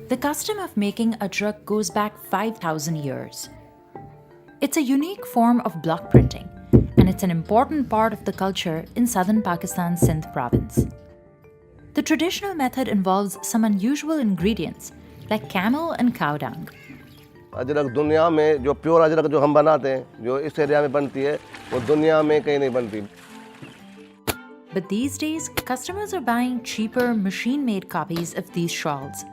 The custom of making ajrak goes back 5,000 years. It's a unique form of block printing, and it's an important part of the culture in southern Pakistan's Sindh province. The traditional method involves some unusual ingredients like camel and cow dung. Ajrak दुनिया में जो pure Ajrak जो हम बनाते हैं जो इस area में बनती है वो दुनिया में कहीं नहीं बनती. But these days, customers are buying cheaper, machine-made copies of these shawls.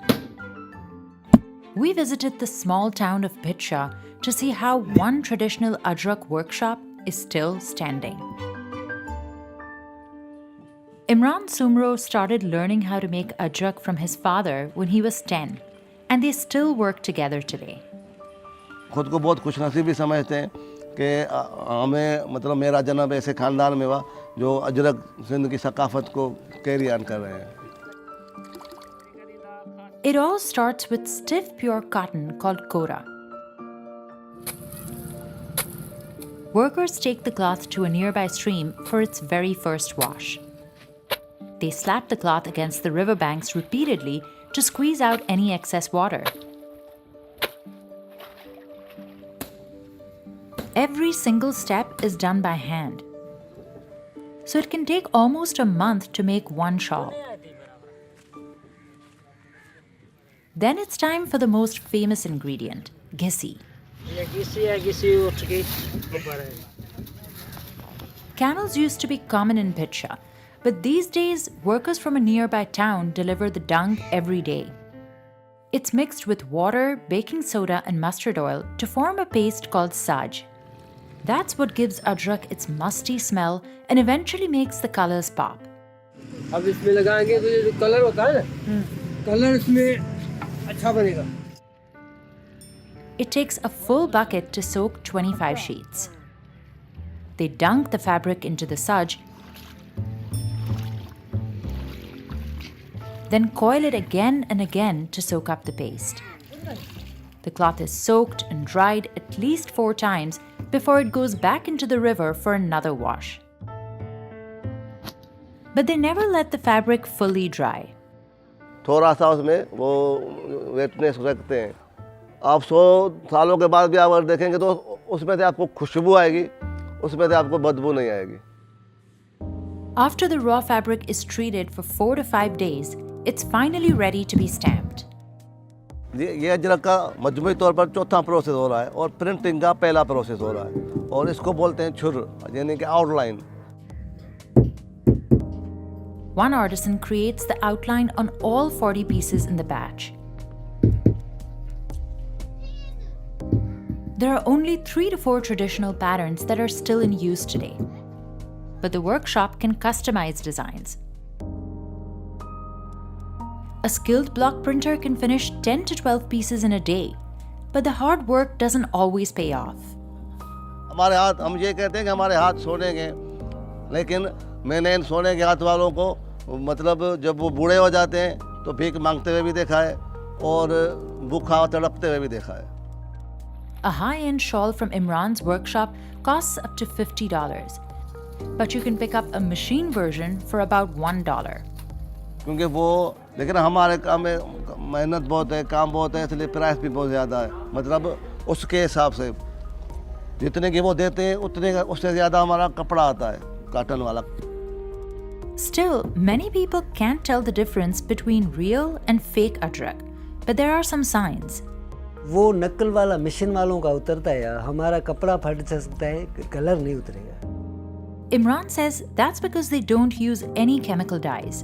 We visited the small town of Bhitsha to see how one traditional ajrak workshop is still standing. Imran Sumro started learning how to make ajrak from his father when he was 10, and they still work together today. खुद को बहुत खुशनसीबी समझते हैं कि हमें मतलब मेरा जन्म ऐसे ख़ानदान में हुआ जो अजरक सिंध की सकाफ़त को कैरी ऑन कर रहे हैं. It all starts with stiff pure cotton called kora. Workers take the cloth to a nearby stream for its very first wash. They slap the cloth against the riverbanks repeatedly to squeeze out any excess water. Every single step is done by hand. So it can take almost a month to make one shawl. Then it's time for the most famous ingredient, gisi. Camels used to be common in Bhitsha, but these days workers from a nearby town deliver the dung every day. It's mixed with water, baking soda, and mustard oil to form a paste called saj. That's what gives ajrak its musty smell and eventually makes the colors pop. अब इसमें लगाएंगे तो जो colour होता है ना colour इसमें अच्छा बनेगा. It takes a full bucket to soak 25 sheets. They dunk the fabric into the saj, then coil it again and again to soak up the paste. The cloth is soaked and dried at least 4 times before it goes back into the river for another wash. But they never let the fabric fully dry. थोड़ा सा उसमें वो वेटनेस रखते हैं. आप 100 सालों के बाद भी आप अगर देखेंगे तो उसमें से आपको खुशबू आएगी, उसमें से आपको बदबू नहीं आएगी. After the raw fabric is treated for 4 to 5 days, it's finally ready to be stamped. ये अजरक का मजमूई तौर पर चौथा प्रोसेस हो रहा है और प्रिंटिंग का पहला प्रोसेस हो रहा है और इसको बोलते हैं छुर यानी कि outline. One artisan creates the outline on all 40 pieces in the batch. There are only 3 to 4 traditional patterns that are still in use today, but the workshop can customize designs. A skilled block printer can finish 10 to 12 pieces in a day, but the hard work doesn't always pay off. हमारे हाथ हम ये कहते हैं कि हमारे हाथ सोने के, लेकिन मैंने इन सोने के हाथ वालों को मतलब जब वो बूढ़े हो जाते हैं तो भीख मांगते हुए भी देखा है और भूखा तड़पते हुए भी देखा है. A high-end shawl from Imran's workshop costs up to $50, but you can pick up a machine version for about $1. क्योंकि वो लेकिन हमारे काम में मेहनत बहुत है, काम बहुत है, इसलिए प्राइस भी बहुत ज़्यादा है. मतलब उसके हिसाब से जितने की वो देते हैं उतने का उससे ज़्यादा हमारा कपड़ा आता है कॉटन वाला. Still, many people can't tell the difference between real and fake ajrak, but there are some signs. वो नकल वाला मिशन वालों का उतरता है, हमारा कपड़ा फट सकता है, कलर नहीं उतरेगा. Imran says that's because they don't use any chemical dyes.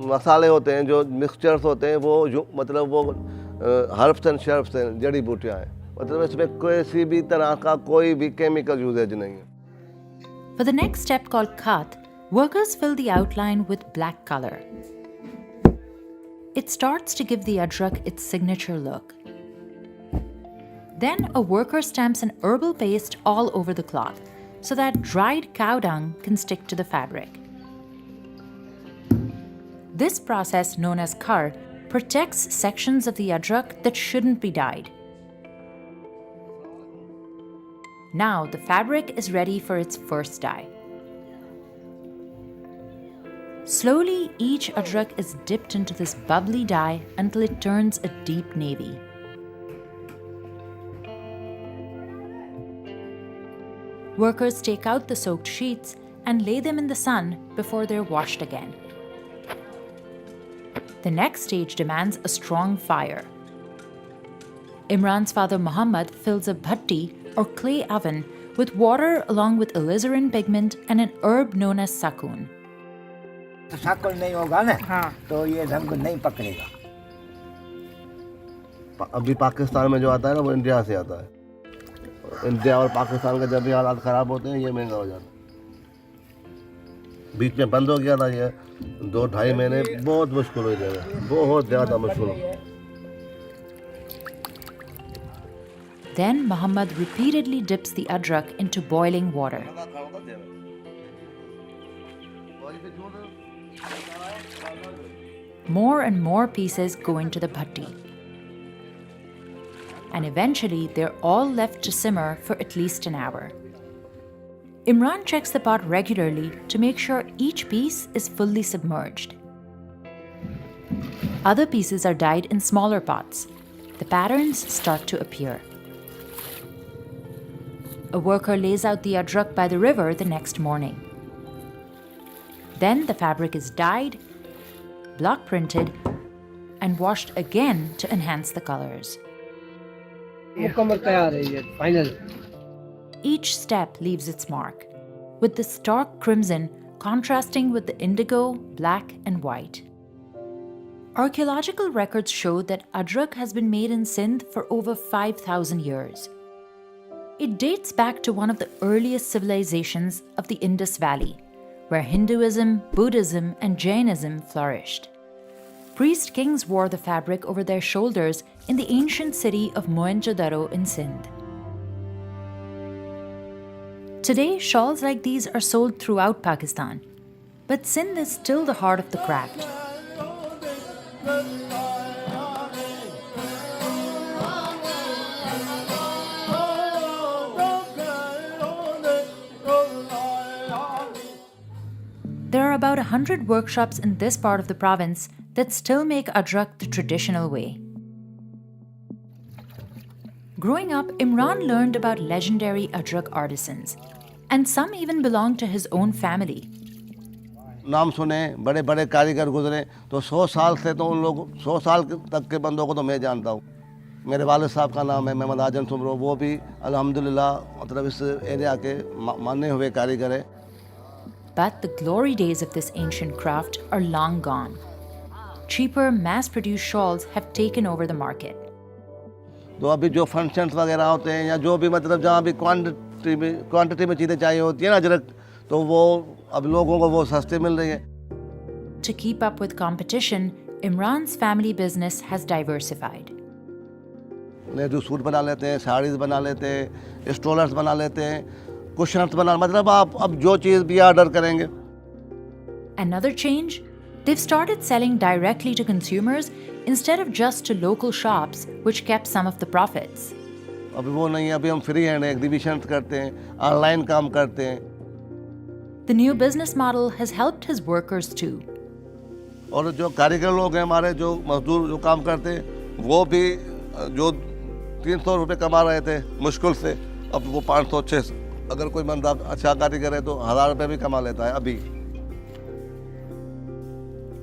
मसाले होते हैं जो मिक्सचर्स होते हैं वो जो मतलब वो हर्ब्स एंड शर्ब्स हैं, जड़ी बूटियाँ हैं. मतलब इसमें किसी भी तरह का कोई भी केमिकल यूजेज नहीं है. For the next step called khat, workers fill the outline with black color. It starts to give the ajrak its signature look. Then a worker stamps an herbal paste all over the cloth so that dried cow dung can stick to the fabric. This process, known as khar, protects sections of the ajrak that shouldn't be dyed. Now the fabric is ready for its first dye. Slowly, each adrak is dipped into this bubbly dye until it turns a deep navy. Workers take out the soaked sheets and lay them in the sun before they're washed again. The next stage demands a strong fire. Imran's father Muhammad fills a bhatti or clay oven with water along with alizarin pigment and an herb known as sakun. तो साकल नहीं होगा ना तो ये ढंग नहीं पकड़ेगा। अभी पाकिस्तान में जो आता है ना वो इंडिया से आता है। इंडिया और पाकिस्तान का जब भी हालात ख़राब होते हैं ये महंगा हो जाता है। बीच में बंद हो गया था ये 2-2.5 महीने बहुत मुश्किल हुई थी, बहुत ज़्यादा मुश्किल हुई। Then Muhammad repeatedly dips the adrak into boiling water. More and more pieces go into the bhatti. And eventually, they're all left to simmer for at least an hour. Imran checks the pot regularly to make sure each piece is fully submerged. Other pieces are dyed in smaller pots. The patterns start to appear. A worker lays out the adrak by the river the next morning. Then the fabric is dyed, block printed, and washed again to enhance the colors. Each step leaves its mark, with the stark crimson contrasting with the indigo, black, and white. Archaeological records show that adrak has been made in Sindh for over 5,000 years. It dates back to one of the earliest civilizations of the Indus Valley, where Hinduism, Buddhism, and Jainism flourished. Priest kings wore the fabric over their shoulders in the ancient city of Mohenjo-daro in Sindh. Today, shawls like these are sold throughout Pakistan, but Sindh is still the heart of the craft. There are about 100 workshops in this part of the province that still make adrak the traditional way. Growing up, Imran learned about legendary adrak artisans, and some even belonged to his own family. नाम सुने, बड़े बड़े कारीगर गुजरे, तो 100 साल से तो उन लोग 100 साल तक के बंदों को तो मैं जानता हूँ। मेरे वालिद साहब का नाम है मोहम्मद आजम सुमरो, वो भी अल्हम्दुलिल्लाह मतलब इस एरिया के माने हुए कारीगर है। But the glory days of this ancient craft are long gone. Cheaper, mass-produced shawls have taken over the market. तो अभी जो फंक्शंस वगैरह होते हैं या जो भी मतलब जहाँ भी क्वांटिटी में चीज़ें चाहिए होती है ना अजरक, तो वो अब लोगों को वो सस्ते मिल रही है। To keep up with competition, Imran's family business has diversified. Ladies suit बना लेते हैं, साड़ीज़ बना लेते हैं, स्टोलर्स बना लेते हैं, कुशन्स बना, मतलब आप अब जो चीज़ भी ऑर्डर करेंगे। Another change? They've started selling directly to consumers instead of just to local shops, which kept some of the profits. अभी वो नहीं है, अभी हम फ्री हैंड एग्जीबिशंस करते हैं, ऑनलाइन काम करते हैं। The new business model has helped his workers too. और जो कारीगर लोग हैं हमारे, जो मजदूर जो काम करते हैं, वो भी जो 300 रुपये कमा रहे थे मुश्किल से, अब वो 500-600, अगर कोई बंदा अच्छा कारीगर है तो 1000 रुपये भी कमा लेता है अभी।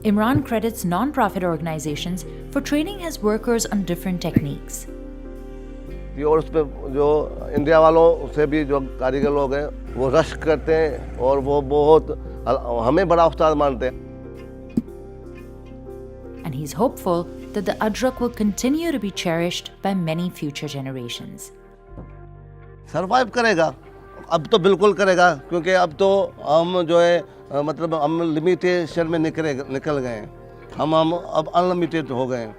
Imran credits non-profit organizations for training his workers on different techniques. और उस पर जो इंडिया वालों से भी जो कारीगर लोग हैं वो रश करते हैं और वो बहुत हमें बड़ा उस्ताद मानते हैं। And he's hopeful that the adrak will continue to be cherished by many future generations. Survive करेगा, अब तो बिल्कुल करेगा, क्योंकि अब तो हम जो है मतलब हम लिमिटेशन में निकल गए हैं, हम अब अनलिमिटेड हो गए हैं।